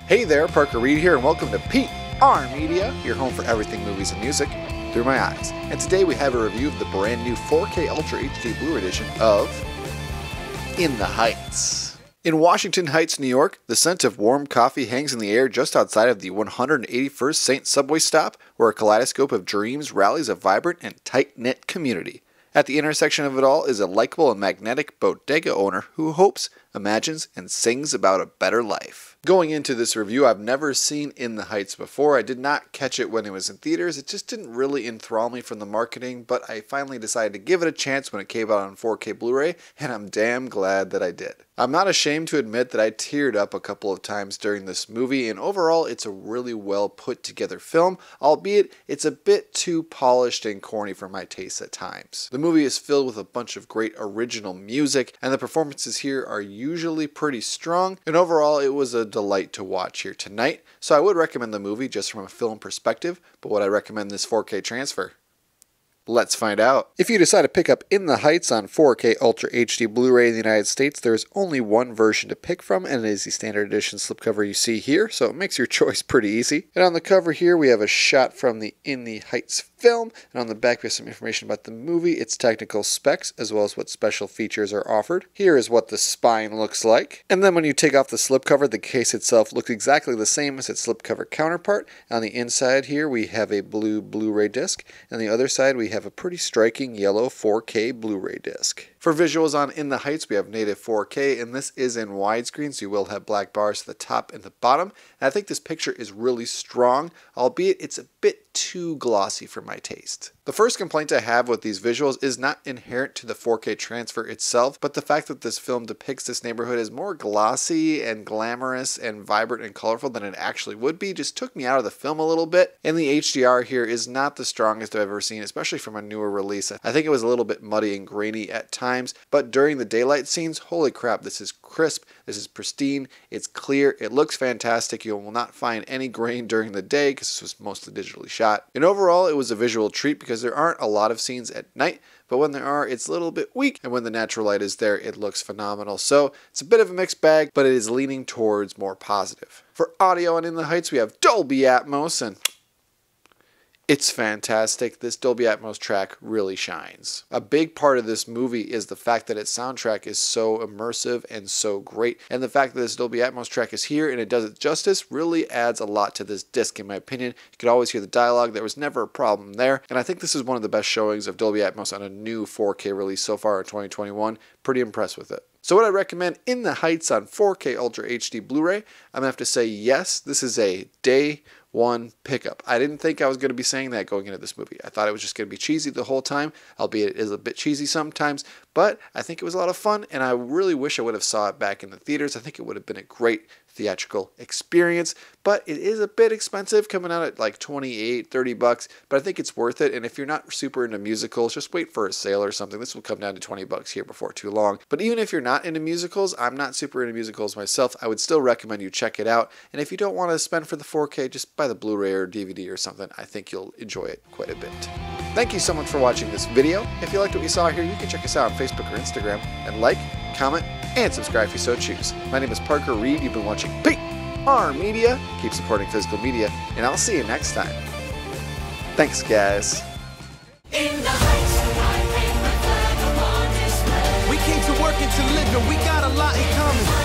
Hey there, Parker Reed here, and welcome to PR Media, your home for everything movies and music through my eyes. And today we have a review of the brand new 4K Ultra HD Blu-ray edition of In the Heights. In Washington Heights, New York, the scent of warm coffee hangs in the air just outside of the 181st St. Subway stop, where a kaleidoscope of dreams rallies a vibrant and tight-knit community. At the intersection of it all is a likable and magnetic bodega owner who hopes, imagines, and sings about a better life. Going into this review, I've never seen In the Heights before. I did not catch it when it was in theaters. It just didn't really enthrall me from the marketing, but I finally decided to give it a chance when it came out on 4K Blu-ray, and I'm damn glad that I did. I'm not ashamed to admit that I teared up a couple of times during this movie, and overall it's a really well put together film, albeit it's a bit too polished and corny for my taste at times. The movie is filled with a bunch of great original music, and the performances here are usually pretty strong, and overall it was a delight to watch here tonight, so I would recommend the movie just from a film perspective, but would I recommend this 4K transfer? Let's find out. If you decide to pick up In the Heights on 4K Ultra HD Blu-ray in the United States, there is only one version to pick from, and it is the standard edition slipcover you see here, so it makes your choice pretty easy. And on the cover here, we have a shot from the In the Heights film, and on the back we have some information about the movie, its technical specs, as well as what special features are offered. Here is what the spine looks like. And then when you take off the slipcover, the case itself looks exactly the same as its slipcover counterpart. On the inside here, we have a blue Blu-ray disc, and on the other side we have a pretty striking yellow 4K Blu-ray disc. For visuals on In the Heights, we have native 4K, and this is in widescreen, so you will have black bars to the top and the bottom. And I think this picture is really strong, albeit it's a bit too glossy for my taste. The first complaint I have with these visuals is not inherent to the 4K transfer itself, but the fact that this film depicts this neighborhood as more glossy and glamorous and vibrant and colorful than it actually would be just took me out of the film a little bit. And the HDR here is not the strongest I've ever seen, especially from a newer release. I think it was a little bit muddy and grainy at times, but during the daylight scenes, holy crap, this is crisp, this is pristine, it's clear, it looks fantastic. You will not find any grain during the day because this was mostly digitally shot. And overall, it was a visual treat because there aren't a lot of scenes at night, but when there are, it's a little bit weak, and when the natural light is there, it looks phenomenal. So it's a bit of a mixed bag, but it is leaning towards more positive. For audio and In the Heights, we have Dolby Atmos, and it's fantastic. This Dolby Atmos track really shines. A big part of this movie is the fact that its soundtrack is so immersive and so great, and the fact that this Dolby Atmos track is here and it does it justice really adds a lot to this disc in my opinion. You could always hear the dialogue. There was never a problem there, and I think this is one of the best showings of Dolby Atmos on a new 4K release so far in 2021. Pretty impressed with it. So would I recommend In the Heights on 4K Ultra HD Blu-ray? I'm going to have to say yes. This is a day one pickup. I didn't think I was going to be saying that going into this movie. I thought it was just going to be cheesy the whole time, albeit it is a bit cheesy sometimes, but I think it was a lot of fun, and I really wish I would have saw it back in the theaters. I think it would have been a great theatrical experience, but it is a bit expensive, coming out at like $28-30, but I think it's worth it. And if you're not super into musicals, just wait for a sale or something. This will come down to $20 here before too long. But even if you're not into musicals, I'm not super into musicals myself, I would still recommend you check it out. And if you don't want to spend for the 4K, just buy the Blu-ray or DVD or something. I think you'll enjoy it quite a bit. Thank you so much for watching this video. If you liked what you saw here, you can check us out on Facebook or Instagram and like, comment, and subscribe if you so choose. My name is Parker Reed. You've been watching PR Media. Keep supporting physical media, and I'll see you next time. Thanks, guys. In the Heights, I hang my flag upon display. We came to work and to live, and we got a lot in common.